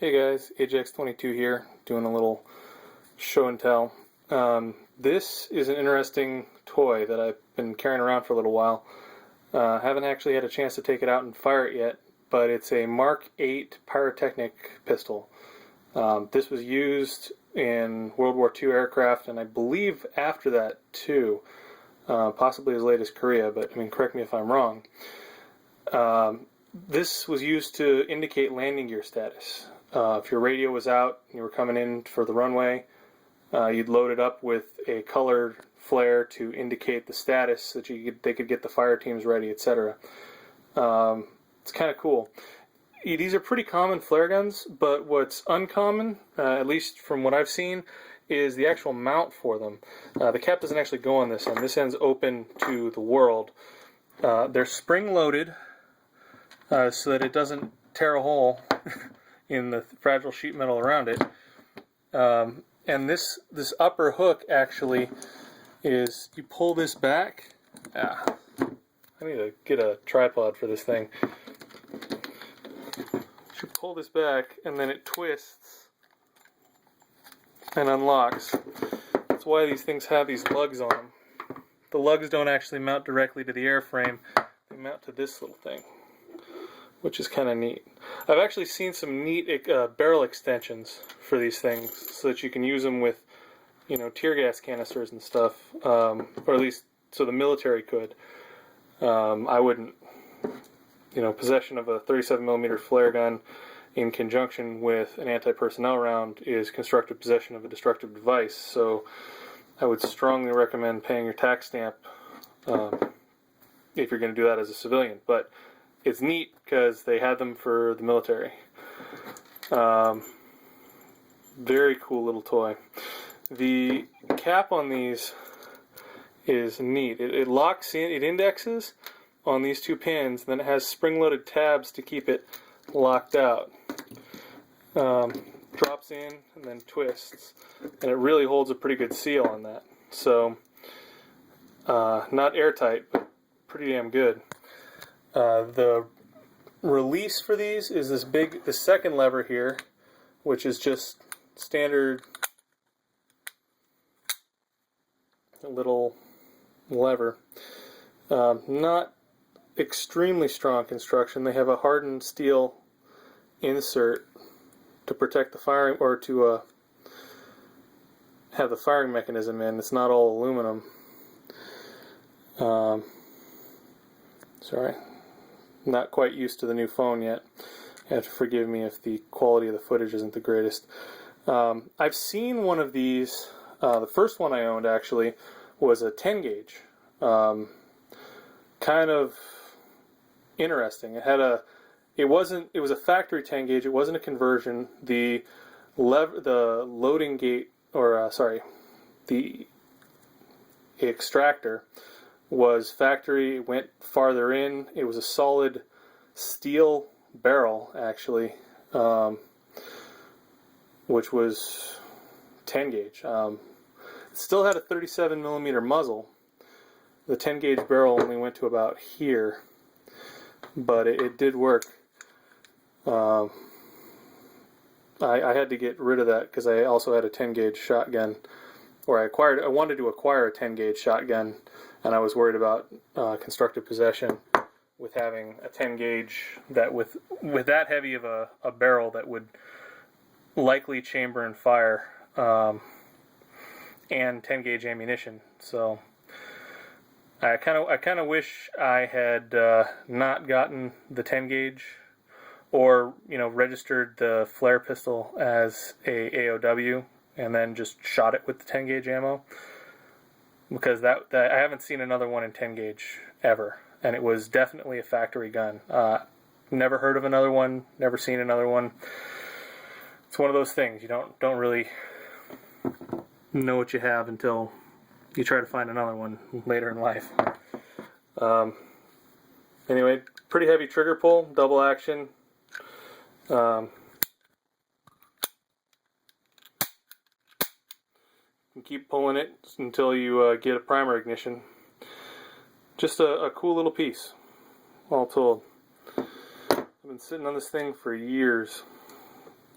Hey guys, AJX22 here, doing a little show and tell. This is an interesting toy that I've been carrying around for a little while. Haven't actually had a chance to take it out and fire it yet, but it's a Mark 8 Pyrotechnic pistol. This was used in World War II aircraft, and I believe after that too, possibly as late as Korea, but I mean, correct me if I'm wrong. This was used to indicate landing gear status. If your radio was out and you were coming in for the runway, you'd load it up with a colored flare to indicate the status so that they could get the fire teams ready, etc. It's kind of cool. These are pretty common flare guns, but what's uncommon, at least from what I've seen, is the actual mount for them. The cap doesn't actually go on this end. This end's open to the world. They're spring-loaded so that it doesn't tear a hole in the fragile sheet metal around it. And this upper hook actually is, you pull this back. I need to get a tripod for this thing. You pull this back and then it twists and unlocks. That's why these things have these lugs on them. The lugs don't actually mount directly to the airframe. They mount to this little thing, which is kind of neat. I've actually seen some neat barrel extensions for these things, so that you can use them with, tear gas canisters and stuff, or at least so the military could. I wouldn't. Possession of a 37mm flare gun in conjunction with an anti-personnel round is constructive possession of a destructive device. So I would strongly recommend paying your tax stamp if you're going to do that as a civilian. But it's neat because they had them for the military. Very cool little toy. The cap on these is neat. It locks in, it indexes on these two pins, then it has spring-loaded tabs to keep it locked out. Drops in and then twists, and it really holds a pretty good seal on that. So, not airtight, but pretty damn good. The release for these is the second lever here, which is just standard little lever. Not extremely strong construction. They have a hardened steel insert to protect the firing, or to have the firing mechanism in. It's not all aluminum. Sorry, not quite used to the new phone yet. You have to forgive me if the quality of the footage isn't the greatest. I've seen one of these. The first one I owned actually was a 10 gauge. Kind of interesting. It was a factory 10 gauge. It wasn't a conversion. The loading gate, or the extractor was factory. It went farther in. It was a solid steel barrel actually, which was 10 gauge. It still had a 37mm muzzle. The 10 gauge barrel only went to about here, but it did work. I had to get rid of that because I also had a 10 gauge shotgun, or I wanted to acquire a 10 gauge shotgun, and I was worried about constructive possession with having a 10 gauge that with that heavy of a barrel that would likely chamber and fire, and 10 gauge ammunition. So I kind of wish I had not gotten the 10 gauge, or registered the flare pistol as a AOW and then just shot it with the 10 gauge ammo, because that I haven't seen another one in 10 gauge ever, and it was definitely a factory gun. Never heard of another one, never seen another one. It's one of those things you don't really know what you have until you try to find another one later in life. Anyway, pretty heavy trigger pull, double action. You can keep pulling it until you get a primer ignition. Just a cool little piece, all told. I've been sitting on this thing for years.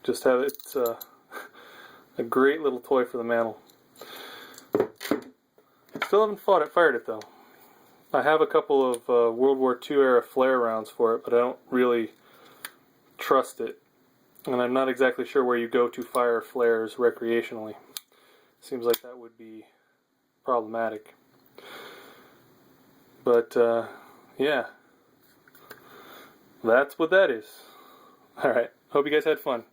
just have it. It's a great little toy for the mantle. Still haven't fired it though. I have a couple of World War II era flare rounds for it, but I don't really trust it. And I'm not exactly sure where you go to fire flares recreationally. Seems like that would be problematic. But, yeah. That's what that is. Alright, hope you guys had fun.